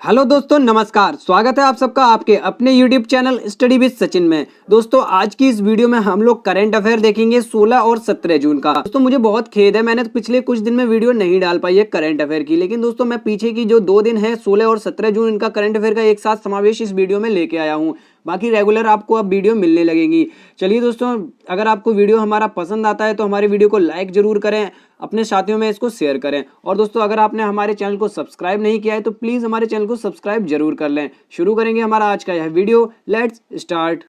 Hello दोस्तों, नमस्कार। स्वागत है आप सबका आपके अपने YouTube channel study with Sachin में। दोस्तों, आज की इस वीडियो में हम लोग करंट अफेयर देखेंगे 16 और 17 जून का। दोस्तों, मुझे बहुत खेद है, मैंने पिछले कुछ दिन में वीडियो नहीं डाल पाई है करंट अफेयर की, लेकिन दोस्तों मैं पीछे की जो 2 दिन है 16 और 17 जून, इनका करंट अफेयर का एक साथ समावेश इस वीडियो में लेके आया हूँ। बाकी रेगुलर आपको अब वीडियो मिलने लगेंगी। चलिए दोस्तों, अगर आपको वीडियो हमारा पसंद आता है तो हमारी वीडियो को लाइक जरूर करें, अपने साथियों में इसको शेयर करें। और दोस्तों, अगर आपने हमारे चैनल को सब्सक्राइब नहीं किया है तो प्लीज़ हमारे चैनल को सब्सक्राइब जरूर कर लें। शुरू करेंगे हमारा आज का यह वीडियो। Let's start.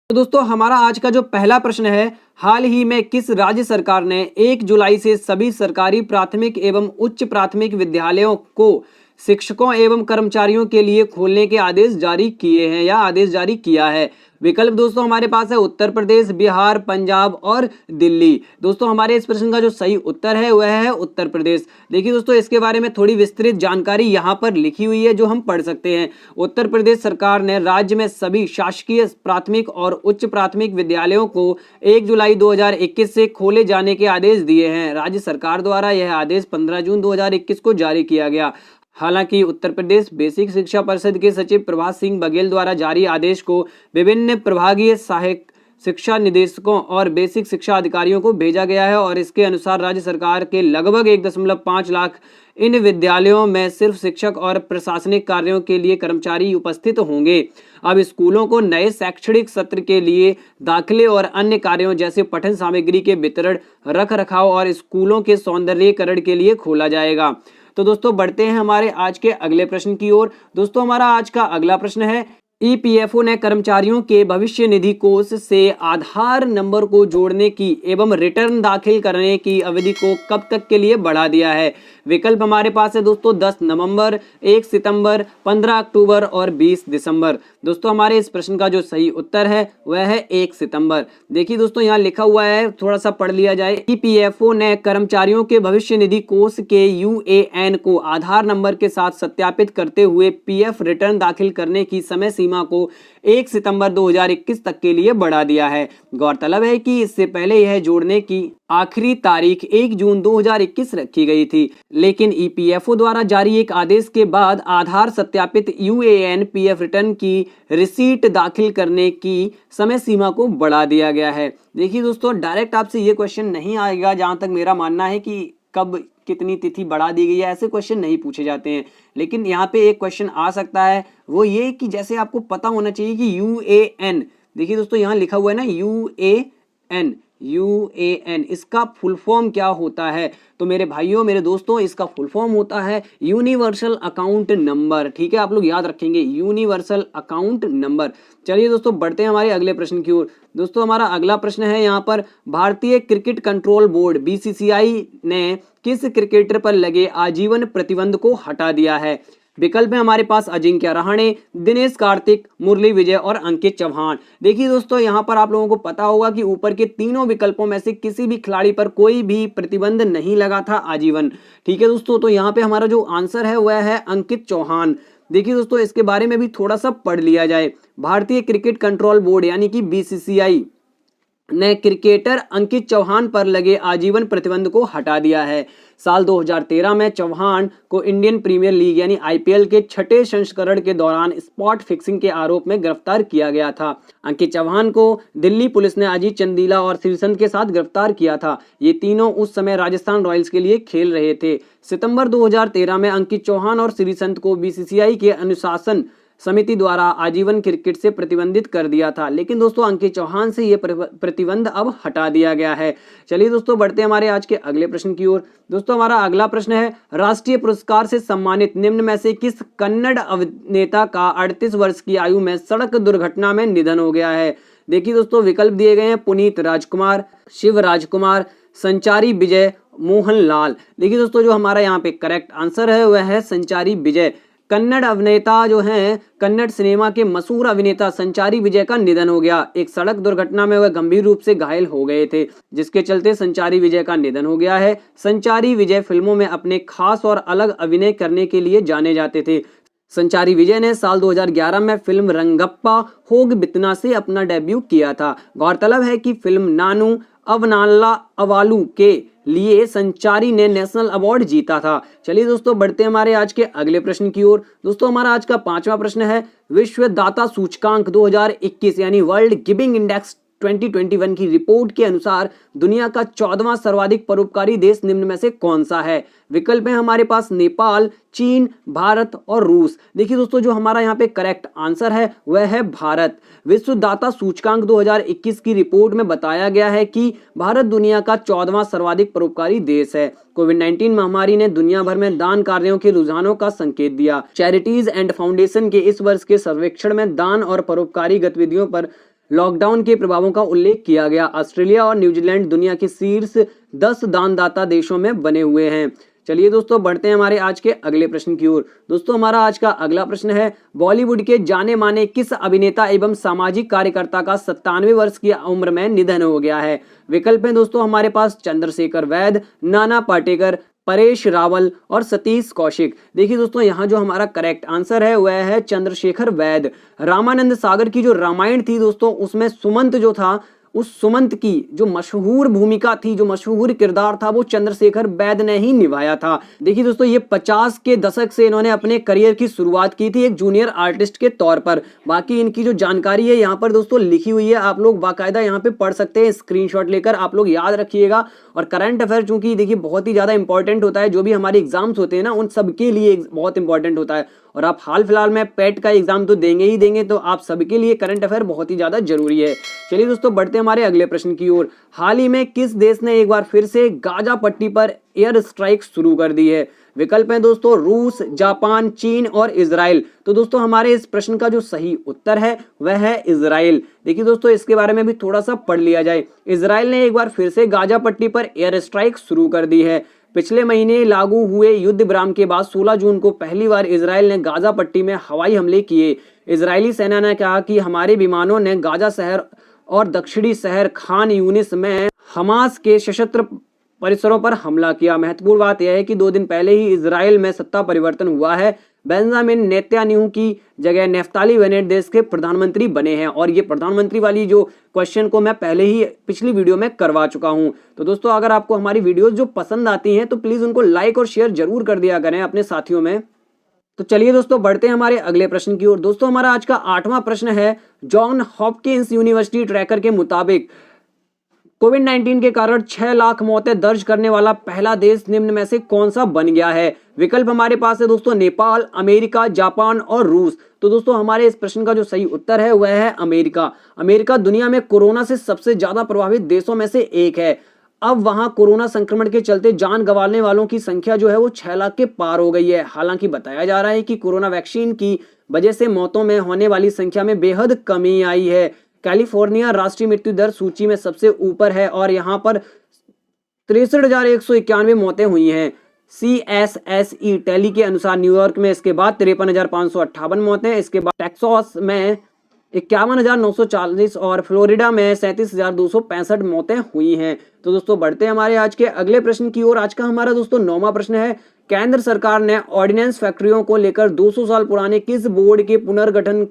तो दोस्तों, हमारा आज का जो पहला प्रश्न है, हाल ही में किस राज्य सरकार ने 1 जुलाई से सभी सरकारी प्राथमिक एवं उच्च प्राथमिक विद्यालयों को शिक्षकों एवं कर्मचारियों के लिए खोलने के आदेश जारी किए हैं या आदेश जारी किया है? विकल्प दोस्तों हमारे पास है उत्तर प्रदेश, बिहार, पंजाब और दिल्ली। दोस्तों, हमारे इस प्रश्न का जो सही उत्तर है वह है उत्तर प्रदेश। देखिए दोस्तों, इसके बारे में थोड़ी विस्तृत जानकारी यहाँ पर लिखी हुई है जो हम पढ़ सकते हैं। उत्तर प्रदेश सरकार ने राज्य में सभी शासकीय प्राथमिक और उच्च प्राथमिक विद्यालयों को 1 जुलाई 2021 से खोले जाने के आदेश दिए हैं। राज्य सरकार द्वारा यह आदेश 15 जून 2021 को जारी किया गया। हालांकि उत्तर प्रदेश बेसिक शिक्षा परिषद के सचिव प्रभास सिंह बघेल द्वारा जारी आदेश को विभिन्न प्रभागीय सहायक शिक्षा निदेशकों और बेसिक शिक्षा अधिकारियों को भेजा गया है और इसके अनुसार राज्य सरकार के लगभग 1.5 लाख इन विद्यालयों में सिर्फ शिक्षक और प्रशासनिक कार्यों के लिए कर्मचारी उपस्थित होंगे। अब स्कूलों को नए शैक्षणिक सत्र के लिए दाखिले और अन्य कार्यों जैसे पठन सामग्री के वितरण, रख रखाव और स्कूलों के सौंदर्यीकरण के लिए खोला जाएगा। तो दोस्तों, बढ़ते हैं हमारे आज के अगले प्रश्न की ओर। दोस्तों, हमारा आज का अगला प्रश्न है, ईपीएफओ ने कर्मचारियों के भविष्य निधि कोष से आधार नंबर को जोड़ने की एवं रिटर्न दाखिल करने की अवधि को कब तक के लिए बढ़ा दिया है? विकल्प हमारे पास है दोस्तों 10 नवंबर, 1 सितंबर, 15 अक्टूबर और 20 दिसंबर। दोस्तों, हमारे इस प्रश्न का जो सही उत्तर है वह है 1 सितंबर। देखिए दोस्तों, यहाँ लिखा हुआ है, थोड़ा सा पढ़ लिया जाए। ईपीएफओ ने कर्मचारियों के भविष्य निधि कोष के यूएएन को आधार नंबर के साथ सत्यापित करते हुए पीएफ रिटर्न दाखिल करने की समय सीमा को 1 सितंबर 2021 तक के लिए बढ़ा दिया है। गौरतलब है कि इससे पहले यह जोड़ने की आखिरी तारीख 1 जून 2021 रखी गई थी, लेकिन ईपीएफओ द्वारा जारी एक आदेश के बाद आधार सत्यापित यूएएन पीएफ रिटर्न की रिसीट दाखिल करने की समय सीमा को बढ़ा दिया गया है। देखिए दोस्तों, डायरेक्ट आपसे ये क्वेश्चन नहीं आएगा, जहां तक मेरा मानना है कि कब कितनी तिथि बढ़ा दी गई है, ऐसे क्वेश्चन नहीं पूछे जाते हैं। लेकिन यहाँ पे एक क्वेश्चन आ सकता है, वो ये कि जैसे आपको पता होना चाहिए कि यूएएन, देखिए दोस्तों यहाँ लिखा हुआ है ना यूएएन, इसका फुल फॉर्म क्या होता है? तो मेरे भाइयों, मेरे दोस्तों, इसका फुल फॉर्म होता है यूनिवर्सल अकाउंट नंबर। ठीक है, आप लोग याद रखेंगे, यूनिवर्सल अकाउंट नंबर। चलिए दोस्तों, बढ़ते हैं हमारे अगले प्रश्न की ओर। दोस्तों, हमारा अगला प्रश्न है यहाँ पर, भारतीय क्रिकेट कंट्रोल बोर्ड बीसीसीआई ने किस क्रिकेटर पर लगे आजीवन प्रतिबंध को हटा दिया है? विकल्प है हमारे पास अजिंक्य रहाणे, दिनेश कार्तिक, मुरली विजय और अंकित चौहान। देखिए दोस्तों, यहाँ पर आप लोगों को पता होगा कि ऊपर के तीनों विकल्पों में से किसी भी खिलाड़ी पर कोई भी प्रतिबंध नहीं लगा था आजीवन। ठीक है दोस्तों, तो यहाँ पे हमारा जो आंसर है वह है अंकित चौहान। देखिए दोस्तों, इसके बारे में भी थोड़ा सा पढ़ लिया जाए। भारतीय क्रिकेट कंट्रोल बोर्ड यानी कि बीसीसीआई ने क्रिकेटर अंकित चौहान पर लगे आजीवन प्रतिबंध को हटा दिया है। साल 2013 में चौहान को इंडियन प्रीमियर लीग यानी आईपीएल के 6ठे संस्करण के दौरान स्पॉट फिक्सिंग के आरोप में गिरफ्तार किया गया था। अंकित चौहान को दिल्ली पुलिस ने अजीत चंदीला और श्रीसंत के साथ गिरफ्तार किया था। ये तीनों उस समय राजस्थान रॉयल्स के लिए खेल रहे थे। सितंबर 2013 में अंकित चौहान और श्रीसंत को बीसीसीआई के अनुशासन समिति द्वारा आजीवन क्रिकेट से प्रतिबंधित कर दिया था, लेकिन दोस्तों अंकित चौहान से यह प्रतिबंध अब हटा दिया गया है। चलिए दोस्तों, बढ़ते हैं हमारे आज के अगले प्रश्न की ओर। दोस्तों, हमारा अगला प्रश्न है, राष्ट्रीय पुरस्कार से सम्मानित निम्न में से किस कन्नड़ अभिनेता का 38 वर्ष की आयु में सड़क दुर्घटना में निधन हो गया है? देखिए दोस्तों, विकल्प दिए गए हैं पुनीत राजकुमार, शिव राजकुमार, संचारी विजय, मोहन लाल। देखिए दोस्तों, जो हमारा यहाँ पे करेक्ट आंसर है वह है संचारी विजय। कन्नड़ अभिनेता जो हैं, कन्नड़ सिनेमा के मशहूर अभिनेता संचारी विजय का निधन हो गया। एक सड़क दुर्घटना में वह गंभीर रूप से घायल हो गए थे, जिसके चलते संचारी विजय का निधन हो गया है। संचारी विजय फिल्मों में अपने खास और अलग अभिनय करने के लिए जाने जाते थे। संचारी विजय ने साल 2011 में फिल्म रंगप्पा होग बितना से अपना डेब्यू किया था। गौरतलब है कि फिल्म नानू अवनाला अवालू के लिए संचारी ने नेशनल अवार्ड जीता था। चलिए दोस्तों बढ़ते हैं हमारे आज के अगले प्रश्न की ओर। दोस्तों हमारा आज का 5वां प्रश्न है, विश्व दाता सूचकांक 2021 यानी वर्ल्ड गिविंग इंडेक्स 2021 की रिपोर्ट के अनुसार दुनिया का 14वां सर्वाधिक परोपकारी देश निम्न में से कौन सा है? विकल्प है हमारे पास नेपाल, चीन, भारत और रूस। देखिए दोस्तों जो हमारा यहाँ पे करेक्ट आंसर है वह है भारत। विश्व दाता सूचकांक 2021 की रिपोर्ट में बताया गया है कि भारत दुनिया का 14वां सर्वाधिक परोपकारी देश है। कोविड-19 महामारी ने दुनिया भर में दान कार्यों के रुझानों का संकेत दिया। चैरिटीज एंड फाउंडेशन के इस वर्ष के सर्वेक्षण में दान और परोपकारी गतिविधियों पर लॉकडाउन के प्रभावों का उल्लेख किया गया। ऑस्ट्रेलिया और न्यूजीलैंड दुनिया के शीर्ष 10 दानदाता देशों में बने हुए हैं। चलिए दोस्तों बढ़ते हैं हमारे आज के अगले प्रश्न की ओर। दोस्तों हमारा आज का अगला प्रश्न है, बॉलीवुड के जाने माने किस अभिनेता एवं सामाजिक कार्यकर्ता का 97 वर्ष की उम्र में निधन हो गया है? विकल्प है दोस्तों हमारे पास चंद्रशेखर वैद्य, नाना पाटेकर, परेश रावल और सतीश कौशिक। देखिए दोस्तों यहाँ जो हमारा करेक्ट आंसर है वह है चंद्रशेखर वैद्य। रामानंद सागर की जो रामायण थी दोस्तों उसमें सुमंत जो था, उस सुमंत की जो मशहूर भूमिका थी, जो मशहूर किरदार था वो चंद्रशेखर वैद्य ने ही निभाया था। देखिए दोस्तों ये 50 के दशक से इन्होंने अपने करियर की शुरुआत की थी एक जूनियर आर्टिस्ट के तौर पर। बाकी इनकी जो जानकारी है यहाँ पर दोस्तों लिखी हुई है, आप लोग बाकायदा यहाँ पे पढ़ सकते हैं, स्क्रीनशॉट लेकर आप लोग याद रखिएगा। और करंट अफेयर चूंकि देखिए बहुत ही ज्यादा इंपॉर्टेंट होता है, जो भी हमारे एग्जाम्स होते हैं ना उन सबके लिए बहुत इंपॉर्टेंट होता है। और आप हाल फिलहाल में पेट का एग्जाम तो देंगे ही देंगे, तो आप सबके लिए करंट अफेयर बहुत ही ज्यादा जरूरी है। चलिए दोस्तों बढ़ते हैं हमारे अगले प्रश्न की ओर। हाल ही में किस देश ने एक बार फिर से गाजा पट्टी पर एयर स्ट्राइक शुरू कर दी है? विकल्प है दोस्तों रूस, जापान, चीन और इजराइल। तो दोस्तों हमारे इस प्रश्न का जो सही उत्तर है वह है इजराइल। देखिए दोस्तों इसके बारे में भी थोड़ा सा पढ़ लिया जाए। इजराइल ने एक बार फिर से गाजा पट्टी पर एयर स्ट्राइक शुरू कर दी है। पिछले महीने लागू हुए युद्ध विराम के बाद 16 जून को पहली बार इजराइल ने गाजा पट्टी में हवाई हमले किए। इजरायली सेना ने कहा कि हमारे विमानों ने गाजा शहर और दक्षिणी शहर खान यूनिस में हमास के सशस्त्र परिसरों पर हमला किया। महत्वपूर्ण बात यह है कि 2 दिन पहले ही इजराइल में सत्ता परिवर्तन हुआ है। बेंजामिन नेतन्याहू की जगह नेफ्ताली बेनेट देश के प्रधानमंत्री बने हैं। और ये प्रधानमंत्री वाली जो क्वेश्चन को मैं पहले ही पिछली वीडियो में करवा चुका हूं। तो दोस्तों अगर आपको हमारी वीडियोस जो पसंद आती हैं तो प्लीज उनको लाइक और शेयर जरूर कर दिया करें अपने साथियों में। तो चलिए दोस्तों बढ़ते हैं हमारे अगले प्रश्न की ओर। दोस्तों हमारा आज का 8वां प्रश्न है, जॉन हॉपकिंस यूनिवर्सिटी ट्रैकर के मुताबिक कोविड-19 के कारण 6 लाख मौतें दर्ज करने वाला पहला देश निम्न में से कौन सा बन गया है? विकल्प हमारे पास है दोस्तों नेपाल, अमेरिका, जापान और रूस। तो दोस्तों हमारे इस प्रश्न का जो सही उत्तर है वह है अमेरिका। अमेरिका दुनिया में कोरोना से सबसे ज्यादा प्रभावित देशों में से एक है। अब वहां कोरोना संक्रमण के चलते जान गंवाने वालों की संख्या जो है वो 6 लाख के पार हो गई है। हालांकि बताया जा रहा है कि कोरोना वैक्सीन की वजह से मौतों में होने वाली संख्या में बेहद कमी आई है। कैलिफोर्निया राष्ट्रीय मृत्यु दर सूची में सबसे ऊपर है और यहाँ पर 63,191 मौतें हुई हैं। CSSE टेली के अनुसार न्यूयॉर्क में इसके बाद 53,558 मौतें, इसके बाद टेक्सास में 51,940 और फ्लोरिडा में 37,265 मौतें हुई हैं। तो दोस्तों बढ़ते हैं हमारे आज के अगले प्रश्न की ओर। आज का हमारा दोस्तों 9वां प्रश्न है, केंद्र सरकार ने ऑर्डिनेंस फैक्ट्रियों को लेकर 200 साल पुराने किस बोर्ड के पुनर्गठन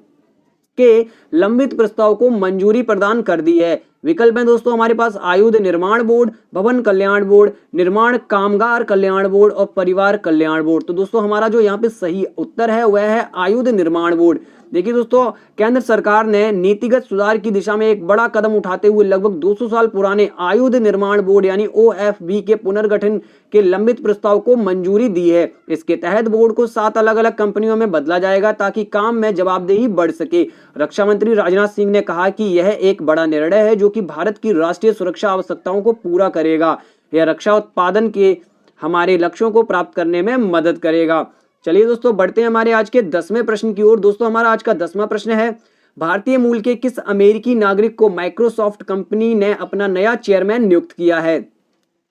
के लंबित प्रस्ताव को मंजूरी प्रदान कर दी है? विकल्प है दोस्तों हमारे पास आयुध निर्माण बोर्ड, भवन कल्याण बोर्ड, निर्माण कामगार कल्याण बोर्ड और परिवार कल्याण बोर्ड। तो दोस्तों हमारा जो यहाँ पे सही उत्तर है वह है आयुध निर्माण बोर्ड। देखिए दोस्तों केंद्र सरकार ने नीतिगत सुधार की दिशा में एक बड़ा कदम उठाते हुए लगभग 200 साल पुराने आयुध निर्माण बोर्ड यानी OFB के पुनर्गठन के लंबित प्रस्ताव को मंजूरी दी है। इसके तहत बोर्ड को 7 अलग अलग कंपनियों में बदला जाएगा ताकि काम में जवाबदेही बढ़ सके। रक्षा मंत्री राजनाथ सिंह ने कहा कि यह एक बड़ा निर्णय है जो कि भारत की राष्ट्रीय सुरक्षा आवश्यकताओं को पूरा करेगा। यह रक्षा उत्पादन के हमारे लक्ष्यों को प्राप्त करने में मदद करेगा। चलिए दोस्तों बढ़ते हैं हमारे आज के 10वें प्रश्न की ओर। दोस्तों हमारा आज का 10वां प्रश्न है, भारतीय मूल के किस अमेरिकी नागरिक को माइक्रोसॉफ्ट कंपनी ने अपना नया चेयरमैन नियुक्त किया है?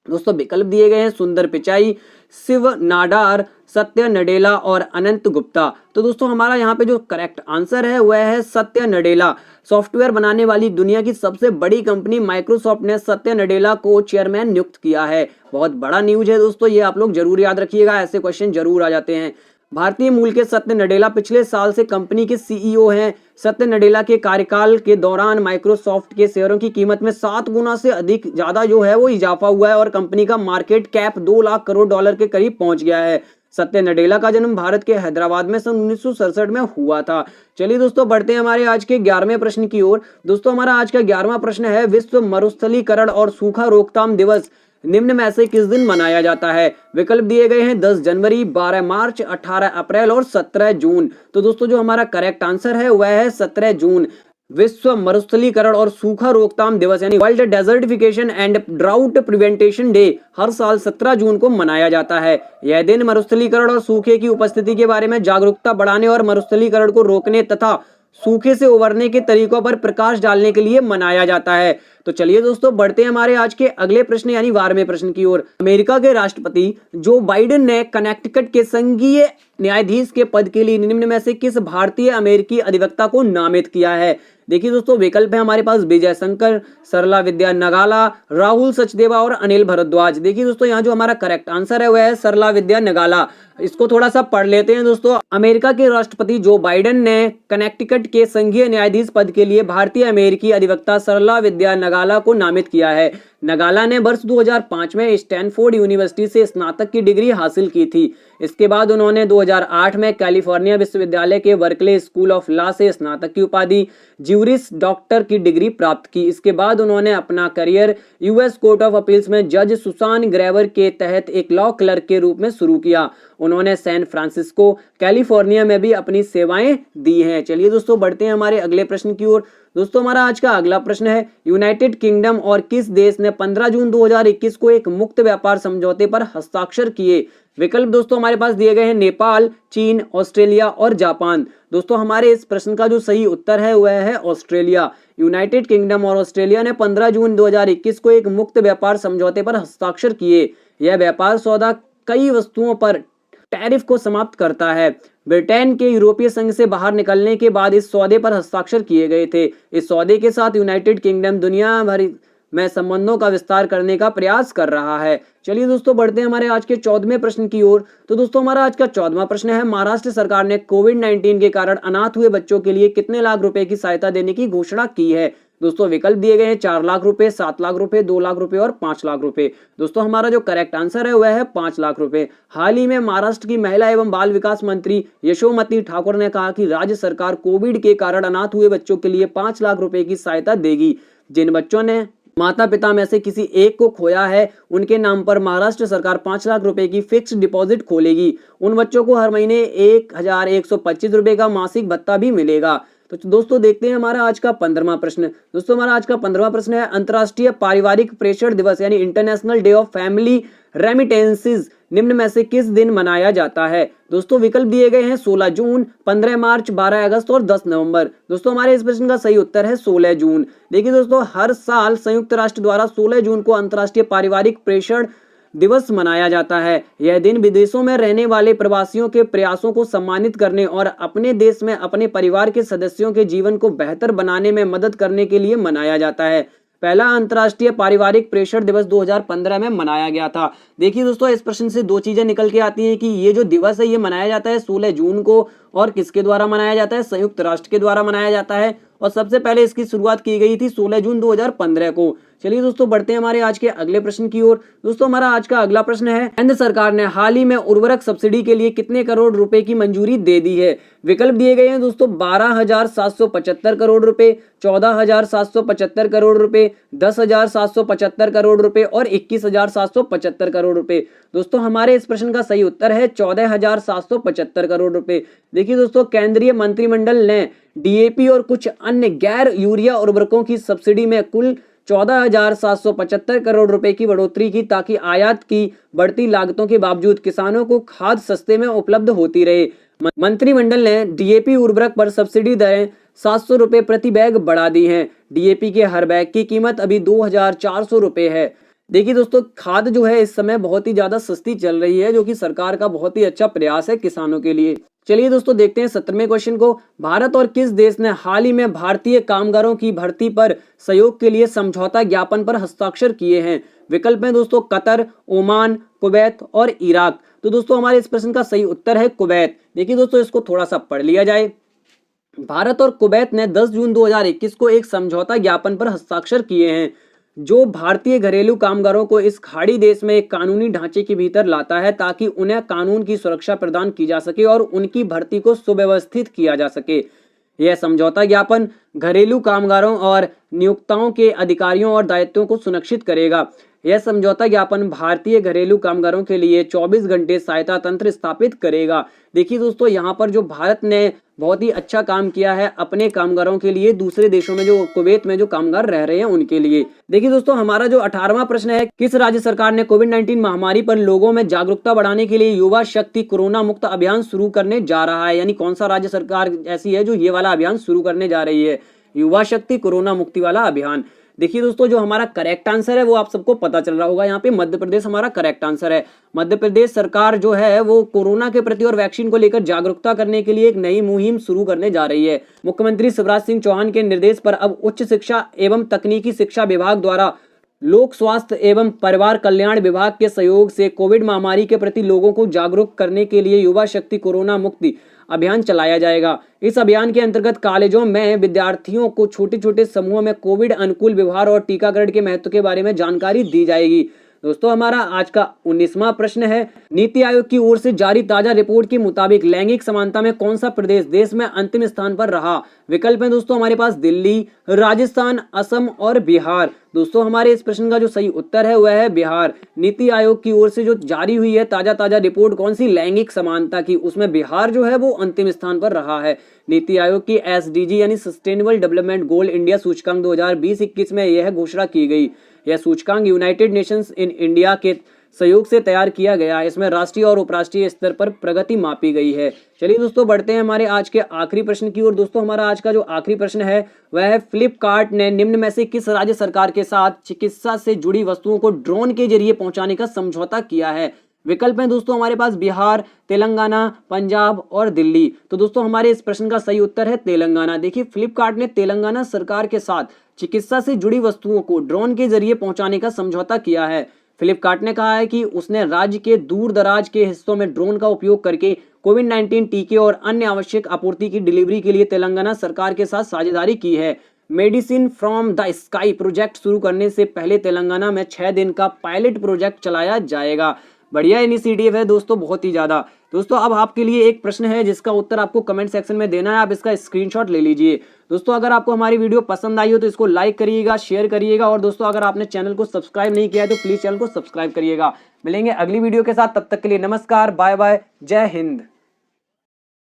दोस्तों विकल्प दिए गए हैं सुंदर पिचाई, शिव नाडार, सत्य नडेला और अनंत गुप्ता। तो दोस्तों हमारा यहाँ पे जो करेक्ट आंसर है वह है सत्य नडेला। सॉफ्टवेयर बनाने वाली दुनिया की सबसे बड़ी कंपनी माइक्रोसॉफ्ट ने सत्य नडेला को चेयरमैन नियुक्त किया है। बहुत बड़ा न्यूज है दोस्तों, ये आप लोग जरूर याद रखिएगा, ऐसे क्वेश्चन जरूर आ जाते हैं। भारतीय मूल के सत्य नडेला पिछले साल से कंपनी के सीईओ हैं। सत्य नडेला के कार्यकाल के दौरान माइक्रोसॉफ्ट के शेयरों की कीमत में 7 गुना से अधिक ज्यादा जो है वो इजाफा हुआ है और कंपनी का market cap 2 lakh crore dollar के करीब पहुंच गया है। सत्य नडेला का जन्म भारत के हैदराबाद में सन 1967 में हुआ था। चलिए दोस्तों बढ़ते हैं हमारे आज के 11वें प्रश्न की ओर। दोस्तों हमारा आज का 11वां प्रश्न है, विश्व मरुस्थलीकरण और सूखा रोकथाम दिवस निम्न में से किस दिन मनाया जाता है? विकल्प दिए गए हैं 10 जनवरी, 12 मार्च, 18 अप्रैल और 17 जून। तो दोस्तों जो हमारा करेक्ट आंसर है वह है 17 जून। विश्व मरुस्थलीकरण और सूखा रोकथाम दिवस यानी world desertification and drought prevention day हर साल 17 जून को मनाया जाता है। यह दिन मरुस्थलीकरण और सूखे की उपस्थिति के बारे में जागरूकता बढ़ाने और मरुस्थलीकरण को रोकने तथा सूखे से उबरने के तरीकों पर प्रकाश डालने के लिए मनाया जाता है। तो चलिए दोस्तों बढ़ते हैं हमारे आज के अगले प्रश्न यानी 12वें प्रश्न की ओर। अमेरिका के राष्ट्रपति जो बाइडेन ने कनेक्टिकट के संघीय न्यायाधीश के पद के लिए निम्न में से किस भारतीय अमेरिकी अधिवक्ता को नामित किया है? देखिए दोस्तों विकल्प है हमारे पास विजय शंकर, सरला विद्या नगाला, राहुल सचदेवा और अनिल भारद्वाज। देखिए दोस्तों यहाँ जो हमारा करेक्ट आंसर है वह है सरला विद्या नगाला। इसको थोड़ा सा पढ़ लेते हैं दोस्तों। अमेरिका के राष्ट्रपति जो बाइडेन ने कनेक्टिकट के संघीय न्यायाधीश पद के लिए भारतीय अमेरिकी अधिवक्ता सरला विद्या नगाला को नामित किया है। नगाला ने वर्ष 2005 में स्टैनफोर्ड यूनिवर्सिटी से स्नातक की डिग्री हासिल की थी। इसके बाद उन्होंने 2008 में कैलिफोर्निया विश्वविद्यालय के बर्कले स्कूल ऑफ लॉ से स्नातक की उपाधि ज्यूरिस डॉक्टर की डिग्री प्राप्त की। इसके बाद उन्होंने अपना career US court of appeals में जज सुसान ग्रेवर के तहत एक लॉ क्लर्क के रूप में शुरू किया। उन्होंने सैन फ्रांसिस्को कैलिफोर्निया में भी अपनी सेवाएं दी हैं। चलिए दोस्तों बढ़ते हैं हमारे अगले प्रश्न की ओर। दोस्तों हमारा आज का अगला प्रश्न है, यूनाइटेड किंगडम और किस देश ने 15 जून 2021 को एक मुक्त व्यापार समझौते पर हस्ताक्षर किए? विकल्प दोस्तों हमारे पास दिए गए हैं नेपाल, चीन, ऑस्ट्रेलिया और जापान। दोस्तों हमारे इस प्रश्न का जो सही उत्तर है वह है ऑस्ट्रेलिया। यूनाइटेड किंगडम और ऑस्ट्रेलिया ने 15 जून 2021 को एक मुक्त व्यापार समझौते पर हस्ताक्षर किए। यह व्यापार सौदा कई वस्तुओं पर टैरिफ को समाप्त करता है। ब्रिटेन के यूरोपीय संघ से बाहर निकलने के बाद इस सौदे पर हस्ताक्षर किए गए थे। इस सौदे के साथ यूनाइटेड किंगडम दुनिया भर में संबंधों का विस्तार करने का प्रयास कर रहा है। चलिए दोस्तों बढ़ते हैं हमारे आज के 14वें प्रश्न की ओर। तो दोस्तों हमारा आज का 14वां प्रश्न है, महाराष्ट्र सरकार ने कोविड-19 के कारण अनाथ हुए बच्चों के लिए कितने लाख रुपए की सहायता देने की घोषणा की है? दोस्तों विकल्प दिए गए हैं 4 लाख रुपए, 7 लाख रुपए, 2 लाख रुपए और 5 लाख रुपए। दोस्तों हमारा जो करेक्ट आंसर है वह है 5 लाख रुपए। हाल ही में महाराष्ट्र की महिला एवं बाल विकास मंत्री यशोमती ठाकुर ने कहा कि राज्य सरकार कोविड के कारण अनाथ हुए बच्चों के लिए 5 लाख रुपए की सहायता देगी। जिन बच्चों ने माता पिता में से किसी एक को खोया है उनके नाम पर महाराष्ट्र सरकार 5 लाख रुपए की फिक्स्ड डिपॉजिट खोलेगी। उन बच्चों को हर महीने 1125 रुपए का मासिक भत्ता भी मिलेगा। तो दोस्तों देखते हैं हमारा आज का 15वां प्रश्न। दोस्तों हमारा आज का 15वां प्रश्न है, अंतर्राष्ट्रीय पारिवारिक प्रेषण दिवस यानी international day of family remittances निम्न में से किस दिन मनाया जाता है? दोस्तों विकल्प दिए गए हैं 16 जून, 15 मार्च, 12 अगस्त और 10 नवंबर। दोस्तों हमारे इस प्रश्न का सही उत्तर है 16 जून। देखिए दोस्तों हर साल संयुक्त राष्ट्र द्वारा 16 जून को अंतर्राष्ट्रीय पारिवारिक प्रेषण दिवस मनाया जाता है। यह दिन विदेशों में रहने वाले प्रवासियों के प्रयासों को सम्मानित करने और अपने देश में अपने परिवार के सदस्यों के जीवन को बेहतर बनाने में मदद करने के लिए मनाया जाता है। पहला अंतर्राष्ट्रीय पारिवारिक प्रेषण दिवस 2015 में मनाया गया था। देखिए दोस्तों इस प्रश्न से दो चीजें निकल के आती हैं कि ये जो दिवस है ये मनाया जाता है 16 जून को और किसके द्वारा मनाया जाता है? संयुक्त राष्ट्र के द्वारा मनाया जाता है और सबसे पहले इसकी शुरुआत की गई थी 16 जून 2015 को। चलिए दोस्तों बढ़ते हैं हमारे आज के अगले प्रश्न की ओर। दोस्तों हमारा आज का अगला प्रश्न है, केंद्र सरकार ने हाल ही में उर्वरक सब्सिडी के लिए कितने करोड़ रुपए की मंजूरी दे दी है? विकल्प दिए गए हैं दोस्तों 12,775 करोड़ रुपए, 14,775 करोड़ रुपए, 10,775 करोड़ रुपए और 21,775 करोड़ रुपए। दोस्तों हमारे इस प्रश्न का सही उत्तर है 14,775 करोड़ रुपए। देखिए दोस्तों केंद्रीय मंत्रिमंडल ने डीएपी और कुछ अन्य गैर यूरिया उर्वरकों की सब्सिडी में कुल 14,775 करोड़ रुपए की बढ़ोतरी की ताकि आयात की बढ़ती लागतों के बावजूद किसानों को खाद सस्ते में उपलब्ध होती रहे। मंत्रिमंडल ने डीएपी उर्वरक पर सब्सिडी दरें 700 रुपए प्रति बैग बढ़ा दी हैं। डीएपी के हर बैग की कीमत अभी 2,400 रुपए है। देखिए दोस्तों खाद जो है इस समय बहुत ही ज्यादा सस्ती चल रही है जो कि सरकार का बहुत ही अच्छा प्रयास है किसानों के लिए। चलिए दोस्तों देखते हैं 17वें क्वेश्चन को। भारत और किस देश ने हाल ही में भारतीय कामगारों की भर्ती पर सहयोग के लिए समझौता ज्ञापन पर हस्ताक्षर किए हैं? विकल्प में दोस्तों कतर, ओमान, कुवैत और इराक। तो दोस्तों हमारे इस प्रश्न का सही उत्तर है कुवैत। देखिए दोस्तों इसको थोड़ा सा पढ़ लिया जाए। भारत और कुवैत ने 10 जून 2021 को एक समझौता ज्ञापन पर हस्ताक्षर किए हैं जो भारतीय घरेलू कामगारों को इस खाड़ी देश में एक कानूनी ढांचे के भीतर लाता है ताकि उन्हें कानून की सुरक्षा प्रदान की जा सके और उनकी भर्ती को सुव्यवस्थित किया जा सके। यह समझौता ज्ञापन घरेलू कामगारों और नियोक्ताओं के अधिकारियों और दायित्वों को सुनिश्चित करेगा। यह समझौता ज्ञापन भारतीय घरेलू कामगारों के लिए 24 घंटे सहायता तंत्र स्थापित करेगा। देखिए दोस्तों यहाँ पर जो भारत ने बहुत ही अच्छा काम किया है अपने कामगारों के लिए, दूसरे देशों में जो कुवैत में जो कामगार रह रहे हैं उनके लिए। देखिए दोस्तों हमारा जो 18वां प्रश्न है, किस राज्य सरकार ने कोविड-19 महामारी पर लोगों में जागरूकता बढ़ाने के लिए युवा शक्ति कोरोना मुक्त अभियान शुरू करने जा रहा है? यानी कौन सा राज्य सरकार ऐसी है जो ये वाला अभियान शुरू करने जा रही है, युवा शक्ति कोरोना मुक्ति वाला अभियान? देखिए दोस्तों जो हमारा करेक्ट आंसर है वो आप सबको पता चल रहा होगा, यहाँ पे मध्य प्रदेश हमारा करेक्ट आंसर है। मध्य प्रदेश सरकार जो है वो कोरोना के प्रति और वैक्सीन को लेकर जागरूकता करने के लिए एक नई मुहिम शुरू करने जा रही है। मुख्यमंत्री शिवराज सिंह चौहान के निर्देश पर अब उच्च शिक्षा एवं तकनीकी शिक्षा विभाग द्वारा लोक स्वास्थ्य एवं परिवार कल्याण विभाग के सहयोग से कोविड महामारी के प्रति लोगों को जागरूक करने के लिए युवा शक्ति कोरोना मुक्ति अभियान चलाया जाएगा। इस अभियान के अंतर्गत कॉलेजों में विद्यार्थियों को छोटे छोटे समूहों में कोविड अनुकूल व्यवहार और टीकाकरण के महत्व के बारे में जानकारी दी जाएगी। दोस्तों हमारा आज का 19वां प्रश्न है, नीति आयोग की ओर से जारी ताजा रिपोर्ट के मुताबिक लैंगिक समानता में कौन सा प्रदेश देश में अंतिम स्थान पर रहा? विकल्प में दोस्तों हमारे पास दिल्ली, राजस्थान, असम और बिहार। दोस्तों हमारे इस प्रश्न का जो सही उत्तर है वह है बिहार। नीति आयोग की ओर से जो जारी हुई है ताजा रिपोर्ट कौन सी? लैंगिक समानता की, उसमें बिहार जो है वो अंतिम स्थान पर रहा है। नीति आयोग की SDG यानी सस्टेनेबल डेवलपमेंट गोल इंडिया सूचकांक 2020-21 में यह घोषणा की गई। यह सूचकांक यूनाइटेड नेशंस इन इंडिया के सहयोग से तैयार किया गया। इसमें राष्ट्रीय और उपराष्ट्रीय स्तर पर प्रगति मापी गई है। चलिए दोस्तों बढ़ते हैं हमारे आज के आखिरी प्रश्न की ओर। दोस्तों हमारा आज का जो आखिरी प्रश्न है वह है, फ्लिपकार्ट ने निम्न में से किस राज्य सरकार के साथ चिकित्सा से जुड़ी वस्तुओं को ड्रोन के जरिए पहुंचाने का समझौता किया है? विकल्प में दोस्तों हमारे पास बिहार, तेलंगाना, पंजाब और दिल्ली। तो दोस्तों हमारे इस प्रश्न का सही उत्तर है तेलंगाना। देखिए फ्लिपकार्ट ने तेलंगाना सरकार के साथ चिकित्सा से जुड़ी वस्तुओं को ड्रोन के जरिए पहुंचाने का समझौता किया है। फ्लिपकार्ट ने कहा है कि उसने राज्य के दूर दराज के हिस्सों में ड्रोन का उपयोग करके कोविड-19 टीके और अन्य आवश्यक आपूर्ति की डिलीवरी के लिए तेलंगाना सरकार के साथ साझेदारी की है। Medicine from the sky project शुरू करने से पहले तेलंगाना में 6 दिन का पायलट प्रोजेक्ट चलाया जाएगा। बढ़िया इनिशिएटिव है दोस्तों, बहुत ही ज्यादा। दोस्तों अब आपके लिए एक प्रश्न है जिसका उत्तर आपको कमेंट सेक्शन में देना है, आप इसका स्क्रीनशॉट ले लीजिए। दोस्तों अगर आपको हमारी वीडियो पसंद आई हो तो इसको लाइक करिएगा, शेयर करिएगा और दोस्तों अगर आपने चैनल को सब्सक्राइब नहीं किया है तो प्लीज चैनल को सब्सक्राइब करिएगा। मिलेंगे अगली वीडियो के साथ, तब तक के लिए नमस्कार, बाय बाय, जय हिंद।